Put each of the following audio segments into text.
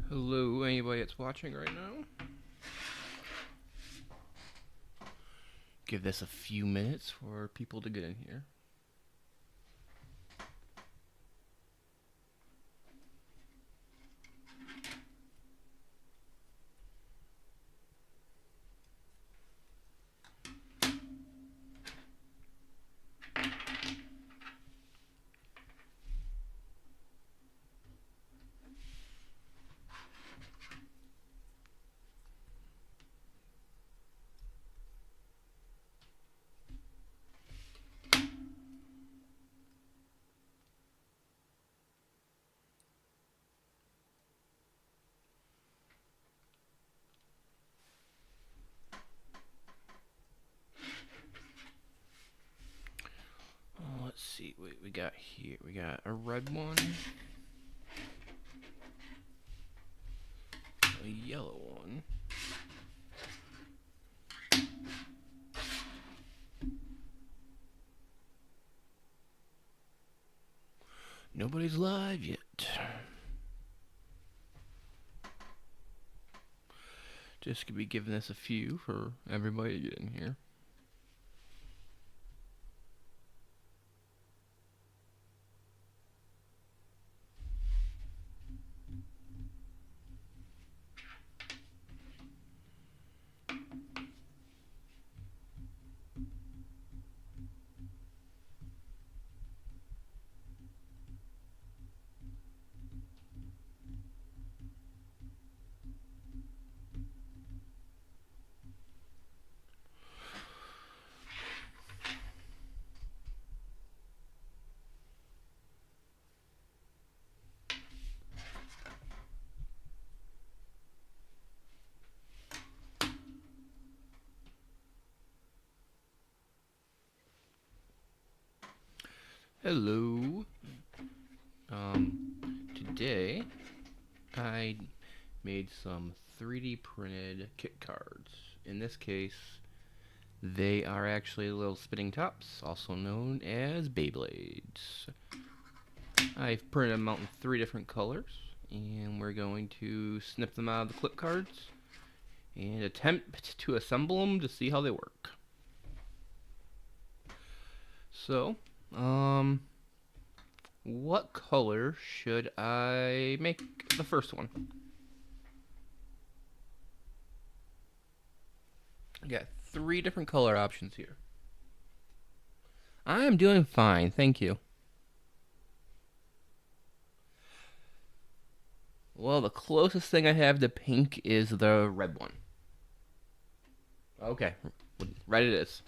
Hello, anybody that's watching right now? Give this a few minutes for people to get in here. Let's see what we got here. We got a red one, a yellow one, nobody's live yet. Just gonna be giving this a few for everybody to get in here. Hello. Today I made some 3D printed kit cards. In this case, they are actually little spinning tops, also known as Beyblades. I've printed them out in 3 different colors, and we're going to snip them out of the clip cards and attempt to assemble them to see how they work. So, what color should I make the first one? I got 3 different color options here. I'm doing fine, thank you. Well, the closest thing I have to pink is the red one. Okay, red it is.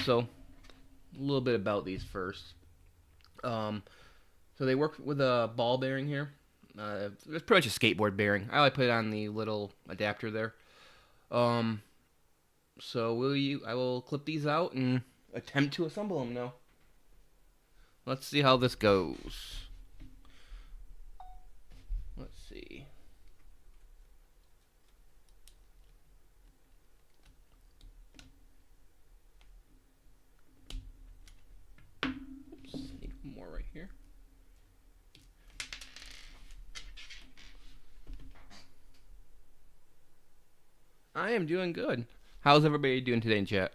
So, a little bit about these first. So they work with a ball bearing here. It's pretty much a skateboard bearing. I put it on the little adapter there. So I will clip these out and attempt to assemble them now. Let's see how this goes. Let's see. Oops, need more right here. I am doing good. How's everybody doing today in chat?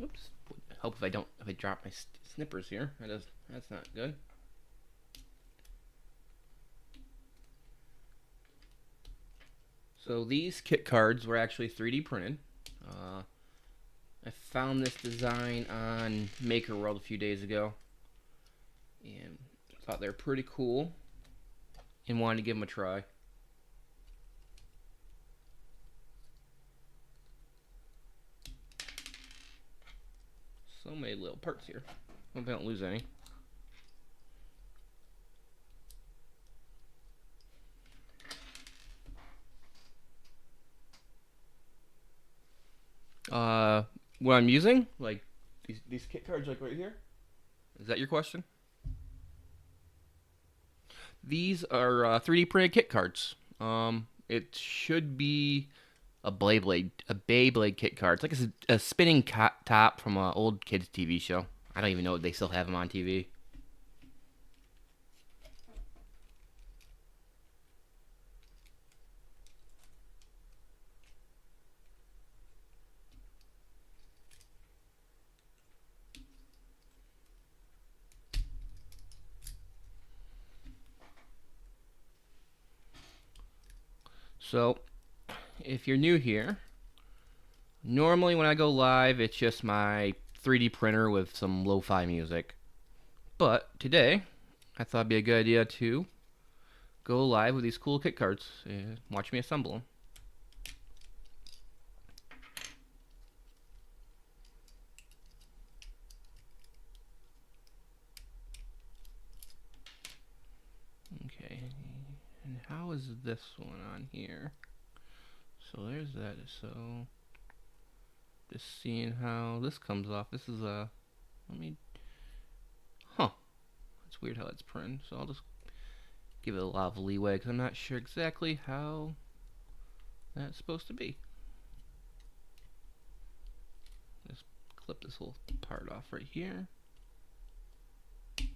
Oops. Hope if I drop my snippers here. That's not good. So these kit cards were actually 3D printed. I found this design on Maker World a few days ago, and thought they were pretty cool, and wanted to give them a try. So many little parts here. Hope I don't lose any. What I'm using? Like these kit cards, like right here. Is that your question? These are 3D printed kit cards. It should be a Beyblade kit card. It's like a spinning top from an old kids TV show. I don't even know if they still have them on TV. So, if you're new here, normally when I go live, it's just my 3D printer with some lo-fi music. But today, I thought it'd be a good idea to go live with these cool kit cards and watch me assemble them. Okay, and how is this one on here? So there's that. So just seeing how this comes off. This is a, let me, it's weird how it's printed. So I'll just give it a lot of leeway because I'm not sure exactly how that's supposed to be. Just clip this little part off right here.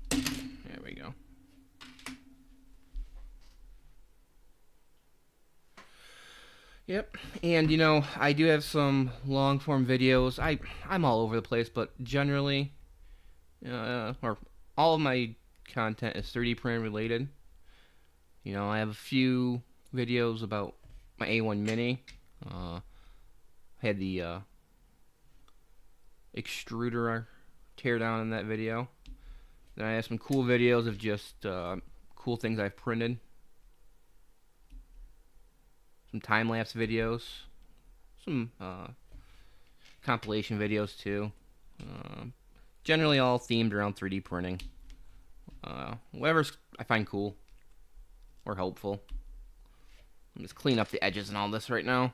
There we go. Yep, and you know, I do have some long form videos. I'm all over the place, but generally, or all of my content is 3D print related. You know, I have a few videos about my A1 Mini. I had the extruder tear down in that video. Then I have some cool videos of just cool things I've printed. Some time-lapse videos, some compilation videos too. Generally all themed around 3D printing. Whatever I find cool or helpful. I'm just cleaning up the edges and all this right now.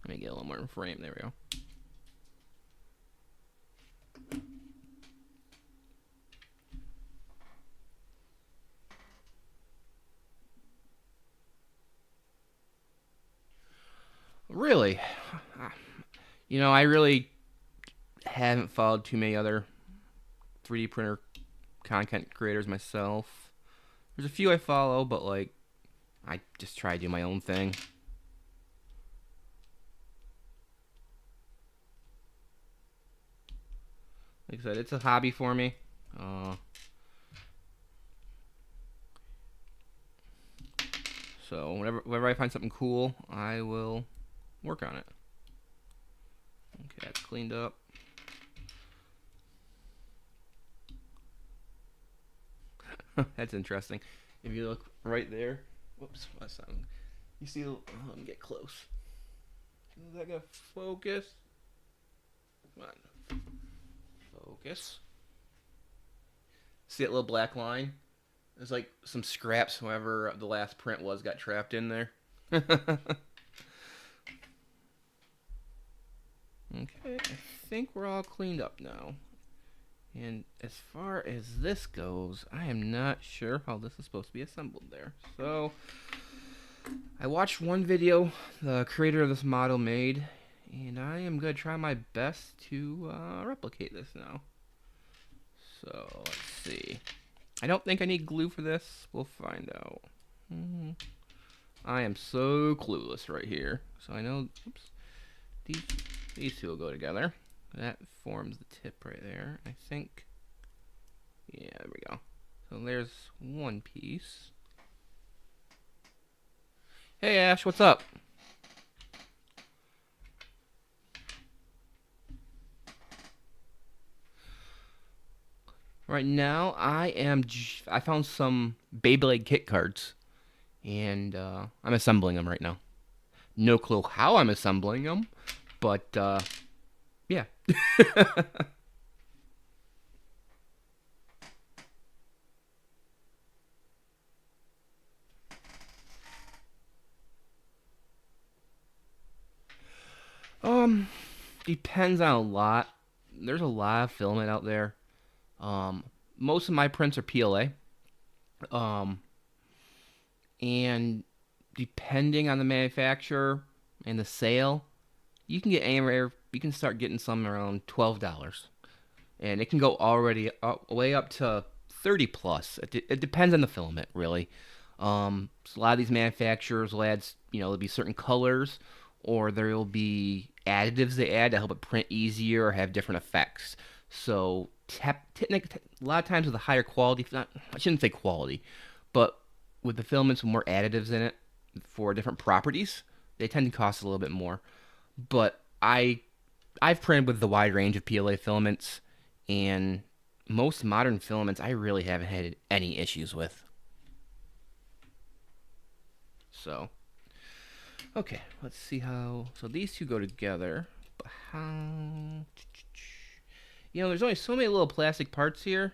Let me get a little more in frame. There we go. Really? You know, I really haven't followed too many other 3D printer content creators myself. There's a few I follow, but like, I just try to do my own thing. Like I said, it's a hobby for me. So whenever I find something cool, I will work on it. Okay, that's cleaned up. That's interesting. If you look right there, whoops, that's not, you see, let me get close. Is that gonna focus? Come on, focus. See that little black line? There's like some scraps, whoever the last print was, got trapped in there. Okay, I think we're all cleaned up now. And as far as this goes, I am not sure how this is supposed to be assembled there. So, I watched one video the creator of this model made, and I am going to try my best to replicate this now. So, let's see. I don't think I need glue for this. We'll find out. I am so clueless right here. So I know, oops, these two will go together. That forms the tip right there. I think, yeah, there we go. So there's one piece. Hey Ash, what's up? Right now, I found some Beyblade kit cards, and I'm assembling them right now. No clue how I'm assembling them, but yeah. Depends on a lot. There's a lot of filament out there. Um, Most of my prints are PLA. Um, and depending on the manufacturer and the sale, you can get anywhere. You can start getting some around $12, and it can go already way up to 30 plus. It depends on the filament, really. So a lot of these manufacturers will add, there'll be certain colors, or there will be additives they add to help it print easier or have different effects. So a lot of times with a higher quality, not, I shouldn't say quality, but with the filaments with more additives in it for different properties, they tend to cost a little bit more. But I've printed with the wide range of PLA filaments, and most modern filaments I really haven't had any issues with. So, okay, let's see how. So these two go together, but how? There's only so many little plastic parts here,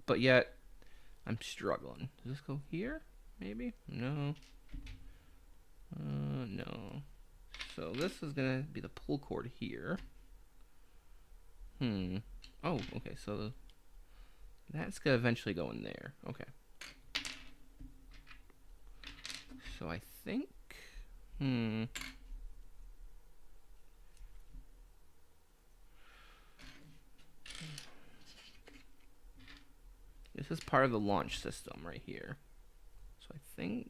but yet I'm struggling. Does this go here? Maybe? No. No. So this is gonna be the pull cord here. Oh, okay. So that's gonna eventually go in there. Okay. So I think. This is part of the launch system right here. So I think.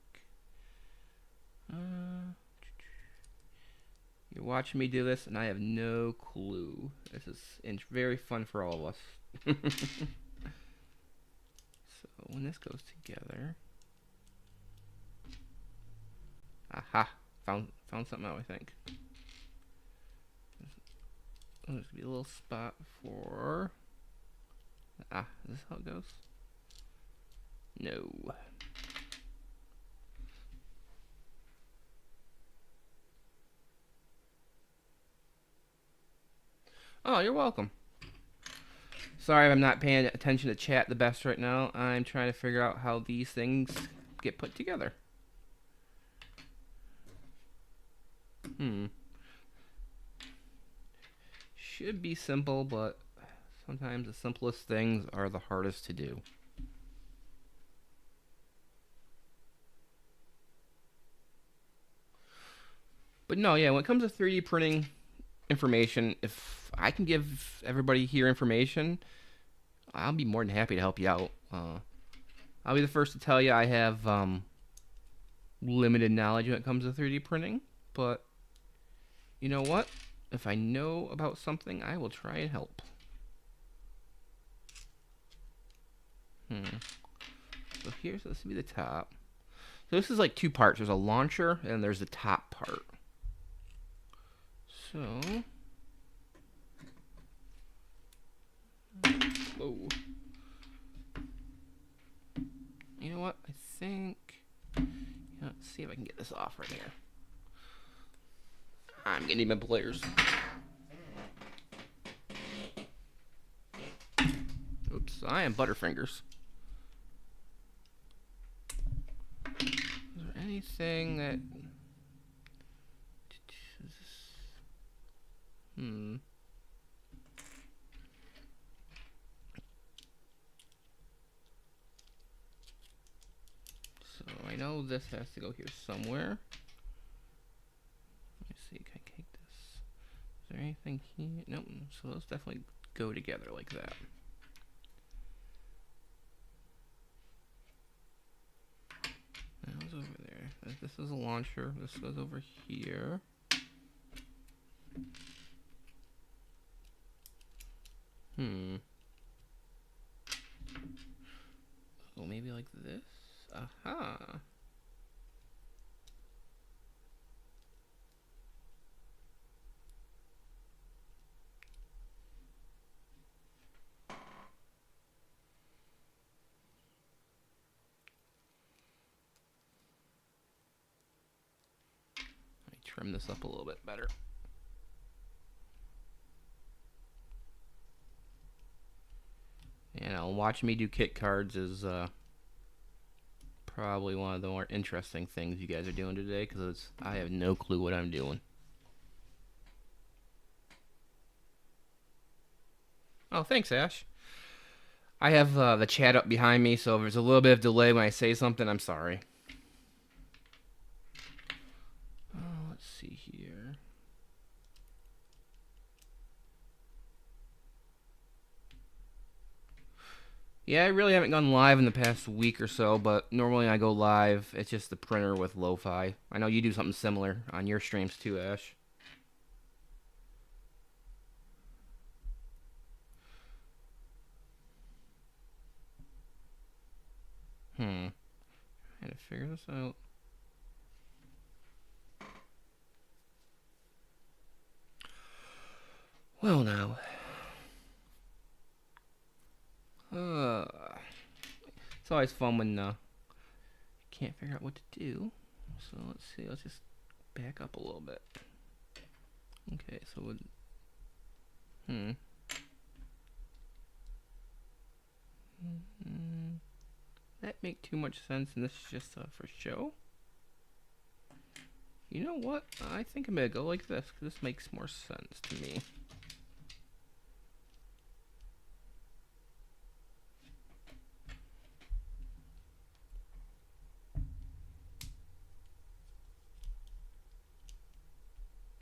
You're watching me do this, and I have no clue. This is very fun for all of us. So when this goes together, aha! Found something out. I think there's gonna be a little spot for. Is this how it goes? No. Oh, you're welcome. Sorry if I'm not paying attention to chat the best right now. I'm trying to figure out how these things get put together. Should be simple, but sometimes the simplest things are the hardest to do. But no, yeah, when it comes to 3D printing information, if I can give everybody here information, I'll be more than happy to help you out. I'll be the first to tell you I have limited knowledge when it comes to 3D printing, but you know what? If I know about something, I will try and help. So this will be the top. So this is like two parts. There's a launcher and there's the top part. So, whoa. You know what? I think. Let's see if I can get this off right here. I'm gonna need my pliers. Oops, I am Butterfingers. Is there anything that? So I know this has to go here somewhere. Let me see, can I take this? Is there anything here? Nope, so those definitely go together like that. That was over there. This is a launcher. This goes over here. Oh, maybe like this? Aha! Let me trim this up a little bit better. And watching me do kit cards is probably one of the more interesting things you guys are doing today, because I have no clue what I'm doing. Oh, thanks, Ash. I have the chat up behind me, so if there's a little bit of delay when I say something, I'm sorry. Let's see here. Yeah, I really haven't gone live in the past week or so, but normally I go live. It's just the printer with lo-fi. I know you do something similar on your streams too, Ash. I had to figure this out. Well, now. It's always fun when you can't figure out what to do. So let's see. Let's just back up a little bit. Okay, so that make too much sense, and this is just for show. You know what? I think I'm gonna go like this because this makes more sense to me.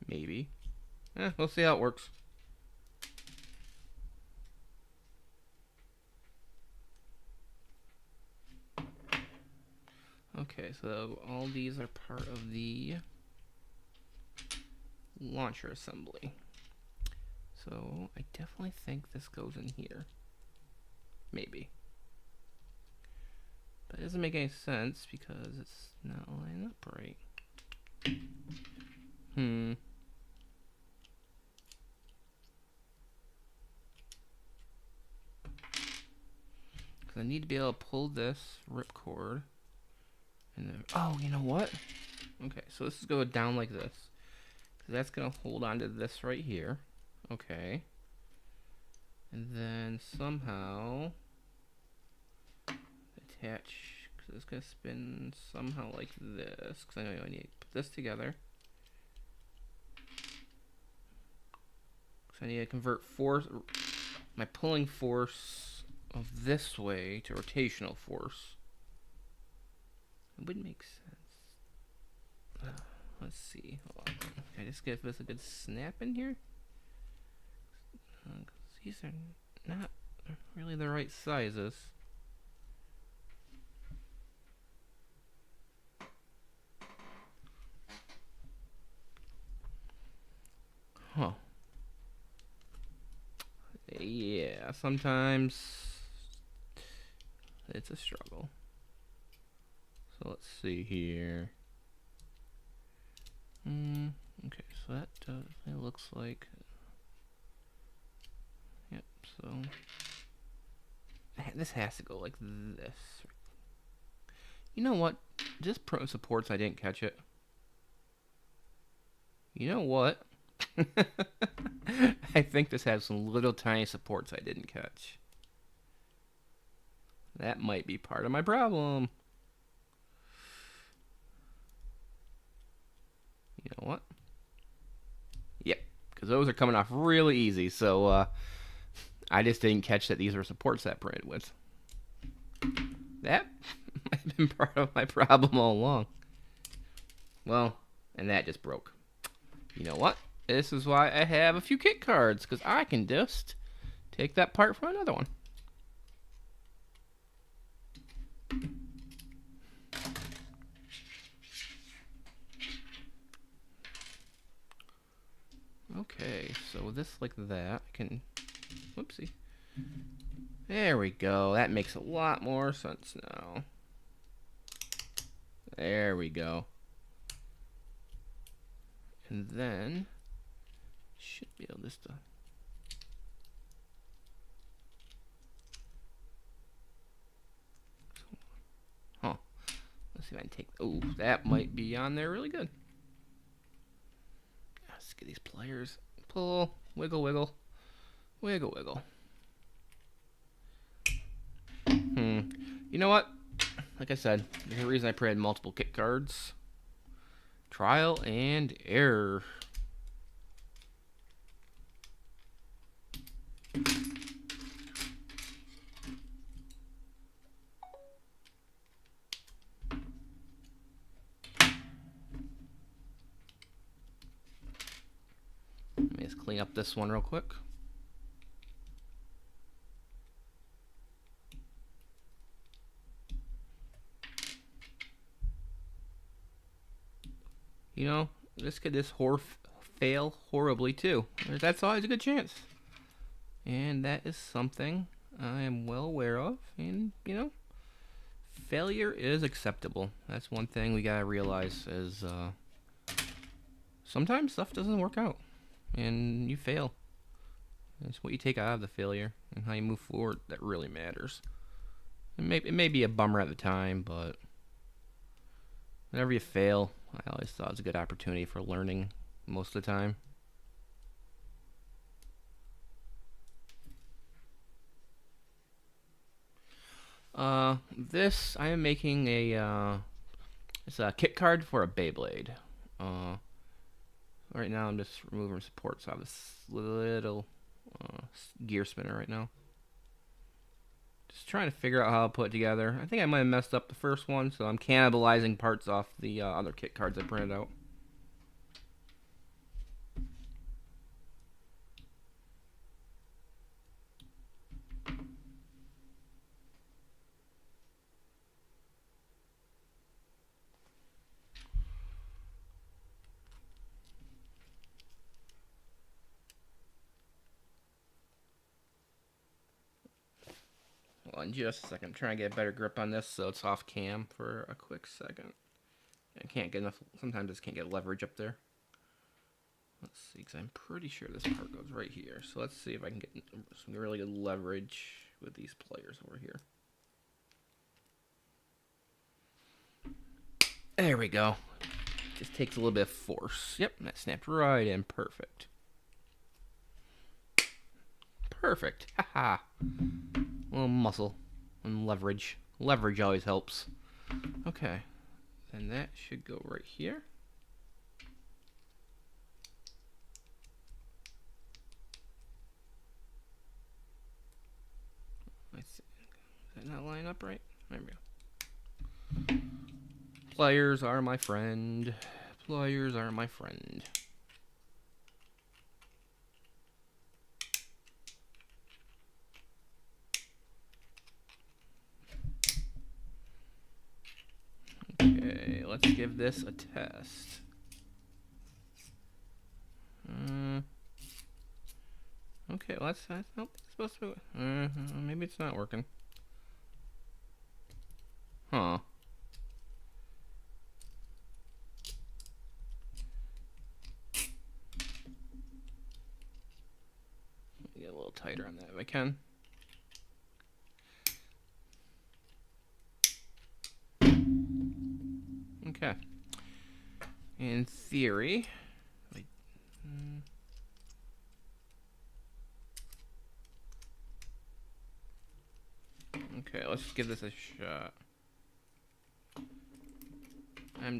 Maybe. We'll see how it works. Okay, so all these are part of the launcher assembly. So I definitely think this goes in here. Maybe. But it doesn't make any sense because it's not lining up right. Because I need to be able to pull this ripcord. And then, oh, you know what? Okay, so this is going down like this. So that's going to hold on to this right here. Okay. And then somehow attach, because it's going to spin somehow like this. Because I know I need to put this together. Because I need to convert force, my pulling force of this way to rotational force. It would make sense. Let's see. Hold on. Can I just give this a good snap in here? These are not really the right sizes. Huh. Yeah, sometimes it's a struggle. So let's see here. Okay, so that definitely looks like. Yep, so this has to go like this. You know what? Just pro supports, I didn't catch it. You know what? I think this has some little tiny supports I didn't catch. That might be part of my problem. You know what? Yep, because those are coming off really easy. So I just didn't catch that these are supports that printed with. That might have been part of my problem all along. Well, and that just broke. You know what? This is why I have a few kit cards, because I can just take that part from another one. Okay, so this like that, I can, whoopsie. There we go. That makes a lot more sense now. There we go. And then should be able just to. Huh. Let's see if I can take. Oh, that might be on there really good. Let's get these pliers. Pull, wiggle, wiggle, wiggle, wiggle. You know what? Like I said, there's a reason I printed multiple kit cards. Trial and error. clean up this one real quick. You know, this could fail horribly too. That's always a good chance. And that is something I am well aware of. And, you know, failure is acceptable. That's one thing we gotta realize is sometimes stuff doesn't work out. And you fail. It's what you take out of the failure and how you move forward that really matters. It may be a bummer at the time, but whenever you fail, I always thought it was a good opportunity for learning most of the time. This I am making it's a kit card for a Beyblade. Right now I'm just removing supports out of this little gear spinner right now. Just trying to figure out how to put it together. I think I might have messed up the first one, so I'm cannibalizing parts off the other kit cards I printed out. Hold on just a second. I'm trying to get a better grip on this so it's off cam for a quick second. I can't get enough. Sometimes I just can't get leverage up there. Let's see, because I'm pretty sure this part goes right here. So let's see if I can get some really good leverage with these players over here. There we go. Just takes a little bit of force. Yep, that snapped right in. Perfect. Perfect. Haha. A little muscle and leverage. Leverage always helps. Okay. And that should go right here. Let's see. Does that not line up right? There we go. Pliers are my friend. Pliers are my friend. Okay, let's give this a test. Okay, well that's nope, it's supposed to be. Maybe it's not working. Huh. Get a little tighter on that if I can. Okay. In theory, wait. Okay, let's give this a shot.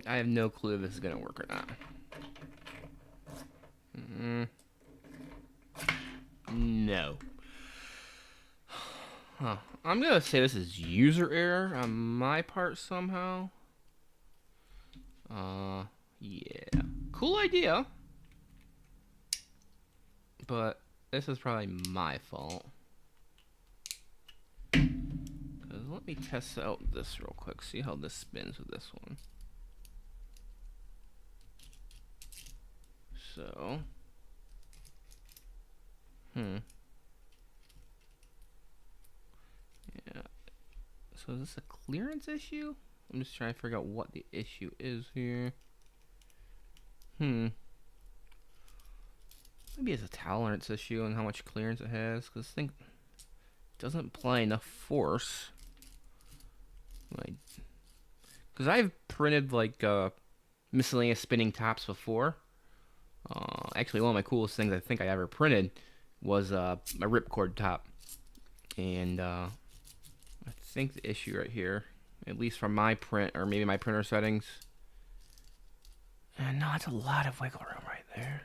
I have no clue if this is gonna work or not. No. Huh. I'm gonna say this is user error on my part somehow. Yeah. Cool idea. But this is probably my fault. Let me test out this real quick, see how this spins with this one. So, yeah. So is this a clearance issue? I'm just trying to figure out what the issue is here. Maybe it's a tolerance issue and how much clearance it has, because this thing doesn't apply enough force. Like, because I've printed like miscellaneous spinning tops before. Actually, one of my coolest things I think I ever printed was a ripcord top, and I think the issue right here, at least from my print or maybe my printer settings, and no, it's a lot of wiggle room right there.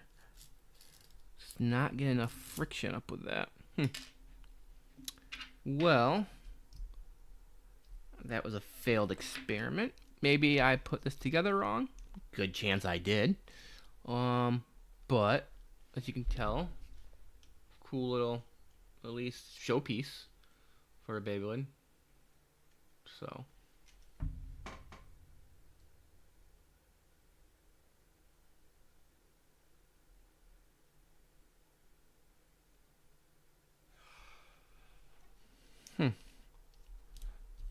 Just not getting enough friction up with that. Well, that was a failed experiment. Maybe I put this together wrong. Good chance I did. But as you can tell, cool little, at least, showpiece for a Beyblade. So.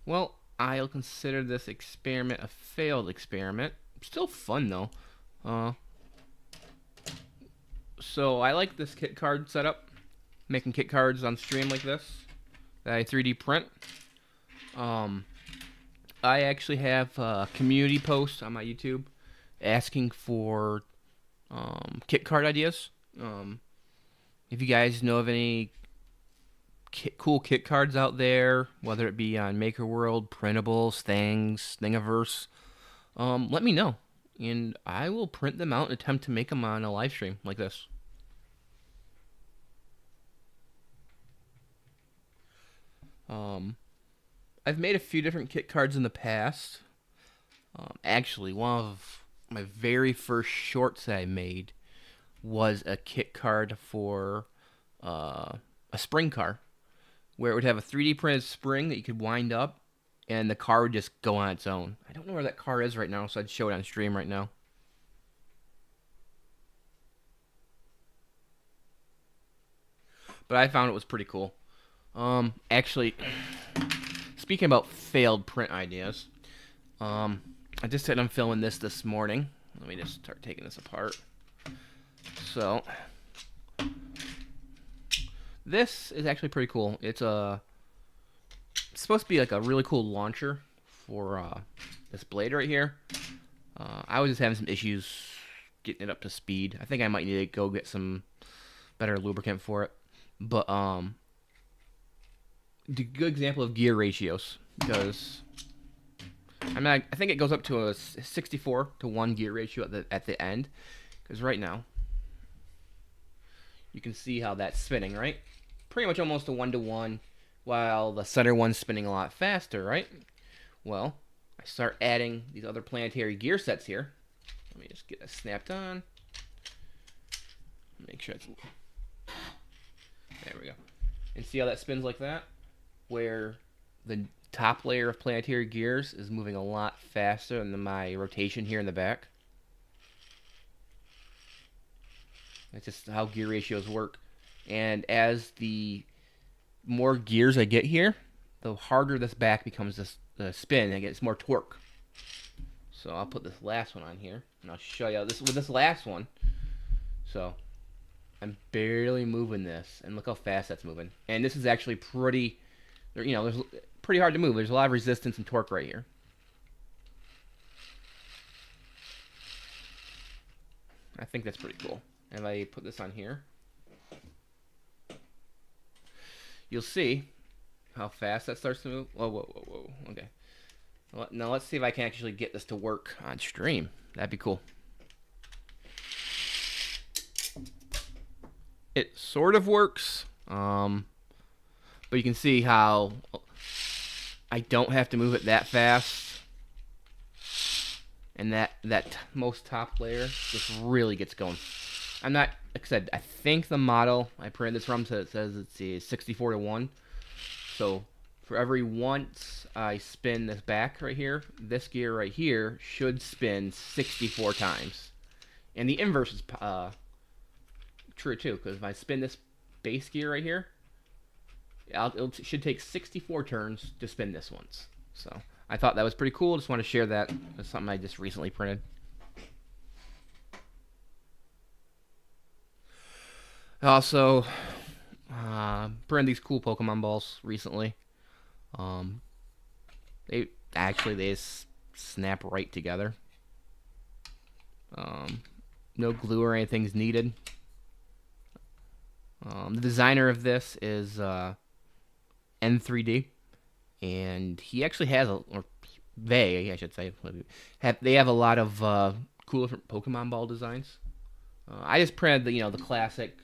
Well, I'll consider this experiment a failed experiment. Still fun though. Uh, so I like this kit card setup. Making kit cards on stream like this that I 3D print. I actually have a community post on my YouTube asking for kit card ideas. If you guys know of any cool kit cards out there, whether it be on Maker World, printables, things, Thingiverse, let me know, and I will print them out and attempt to make them on a live stream like this. I've made a few different kit cards in the past. Actually, one of my very first shorts that I made was a kit card for a spring car, where it would have a 3D printed spring that you could wind up, and the car would just go on its own. I don't know where that car is right now, so I'd show it on stream right now. But I found it was pretty cool. Actually, speaking about failed print ideas, I just said I'm filming this morning. Let me just start taking this apart. So, this is actually pretty cool. It's supposed to be like a really cool launcher for this blade right here. I was just having some issues getting it up to speed. I think I might need to go get some better lubricant for it. But a good example of gear ratios, because I think it goes up to a 64 to 1 gear ratio at the end, because right now you can see how that's spinning, right? Pretty much almost a 1-to-1, while the center one's spinning a lot faster, right? Well, I start adding these other planetary gear sets here. Let me just get this snapped on. Make sure it's... There we go. And see how that spins like that? Where the top layer of planetary gears is moving a lot faster than my rotation here in the back. That's just how gear ratios work. And as the more gears I get here, the harder this back becomes the spin, and it gets more torque. So I'll put this last one on here, and I'll show you this with this last one. So I'm barely moving this, and look how fast that's moving. And this is actually pretty, there's pretty hard to move. There's a lot of resistance and torque right here. I think that's pretty cool. If I put this on here, you'll see how fast that starts to move. Whoa, whoa, whoa, whoa. Okay. Now let's see if I can actually get this to work on stream. That'd be cool. It sort of works, but you can see how I don't have to move it that fast, and that most top layer just really gets going. I'm not, like I said, I think the model I printed this from says it's a 64 to 1. So for every once I spin this back right here, this gear right here should spin 64 times. And the inverse is true too, because if I spin this base gear right here, it should take 64 turns to spin this once. So I thought that was pretty cool. Just want to share that. That's something I just recently printed. I also printed these cool Pokemon balls recently. They just snap right together. No glue or anything's needed. The designer of this is N3D, and he actually has they have a lot of cool different Pokemon ball designs. I just printed the classic,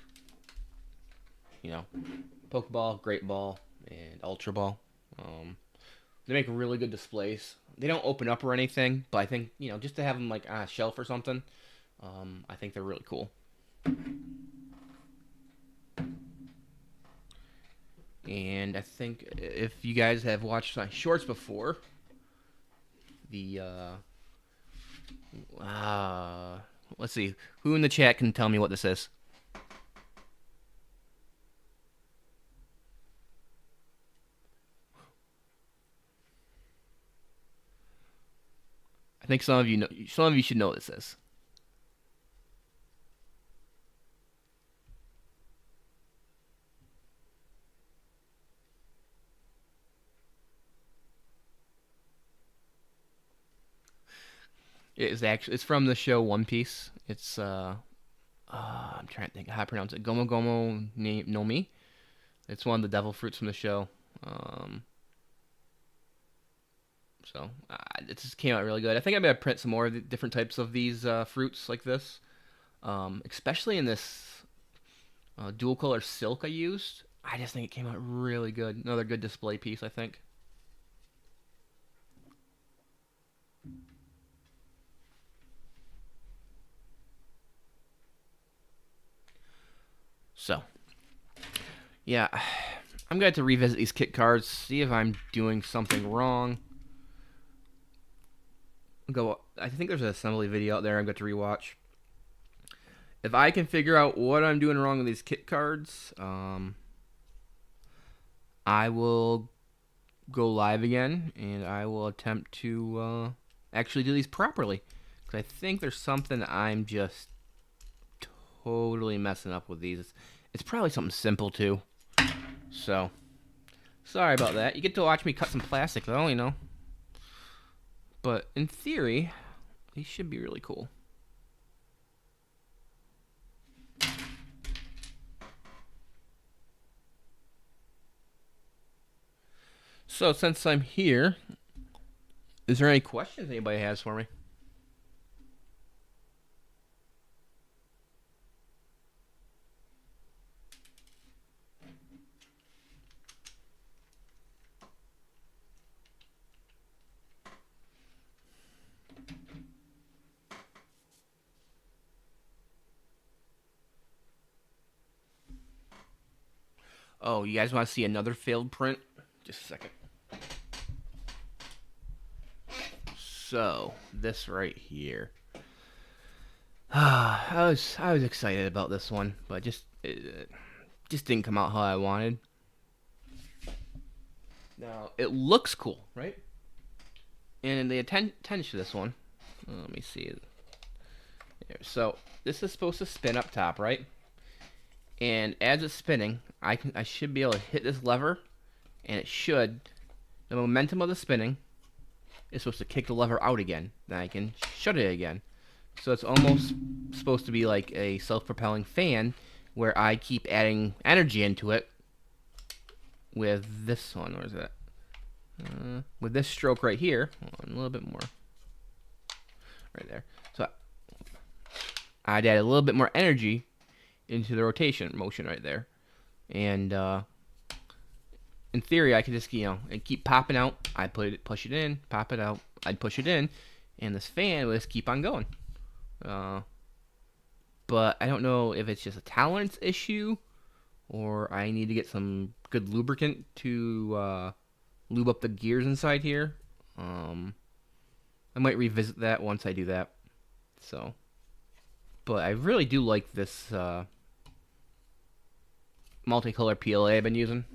Pokeball, Great Ball, and Ultra Ball. They make really good displays. They don't open up or anything, but I think just to have them like on a shelf or something, I think they're really cool. And I think if you guys have watched my shorts before, the let's see, who in the chat can tell me what this is? I think some of you know. Some of you should know what this is. It's from the show One Piece. It's I'm trying to think how to pronounce it. Gomo Gomo no Mi. It's one of the devil fruits from the show. It just came out really good. I think I'm gonna print some more of the different types of these fruits like this, especially in this dual color silk I used. I just think it came out really good. Another good display piece, I think. So, yeah, I'm going to have to revisit these kit cards, see if I'm doing something wrong. I think there's an assembly video out there I'm going to rewatch. If I can figure out what I'm doing wrong with these kit cards, I will go live again, and I will attempt to actually do these properly. Because I think there's something I'm just totally messing up with these. It's probably something simple too. So, sorry about that. You get to watch me cut some plastic though, you know. But in theory, these should be really cool. So, since I'm here, is there any questions anybody has for me? Oh, you guys want to see another failed print? Just a second. So, this right here. I was excited about this one, but it just didn't come out how I wanted. Now, it looks cool, right? And the attention to this one. Let me see. So, this is supposed to spin up top, right? And as it's spinning, I should be able to hit this lever, and it should. The momentum of the spinning is supposed to kick the lever out again. Then I can shut it again. So it's almost supposed to be like a self-propelling fan, where I keep adding energy into it with this one. Where is that? With this stroke right here. Hold on, a little bit more. Right there. So I'd add a little bit more energy into the rotation motion right there. And in theory, I could just, and keep popping out. I'd push it in, pop it out. I'd push it in, and this fan would just keep on going. But I don't know if it's just a tolerance issue, or I need to get some good lubricant to lube up the gears inside here. I might revisit that once I do that. So, but I really do like this multicolor PLA I've been using.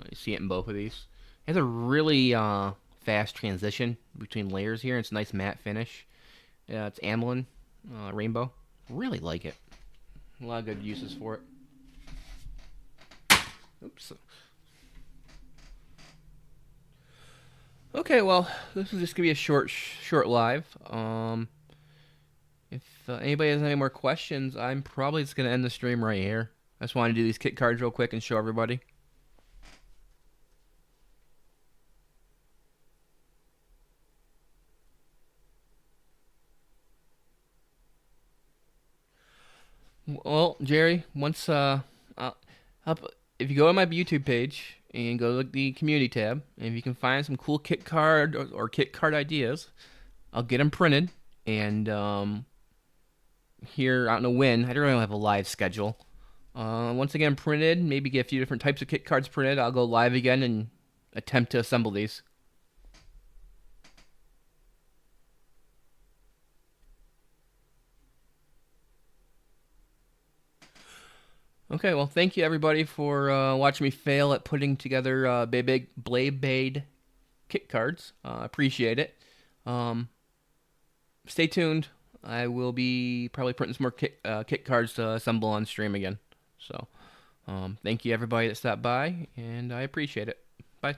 You see it in both of these. It has a really fast transition between layers here. It's a nice matte finish. It's aniline rainbow. Really like it. A lot of good uses for it. Oops. Okay, well, this is just gonna be a short live. If anybody has any more questions, I'm probably just gonna end the stream right here. I just wanted to do these kit cards real quick and show everybody. Well, Jerry, once if you go to my YouTube page and go to the community tab, and if you can find some cool kit card or kit card ideas, I'll get them printed. And here, I don't know when. I don't really have a live schedule. Once again printed, maybe get a few different types of kit cards printed. I'll go live again and attempt to assemble these. Okay, well, thank you everybody for watching me fail at putting together Beyblade kit cards. Appreciate it. Stay tuned. I will be probably printing some more kit cards to assemble on stream again. So, thank you everybody that stopped by, and I appreciate it. Bye.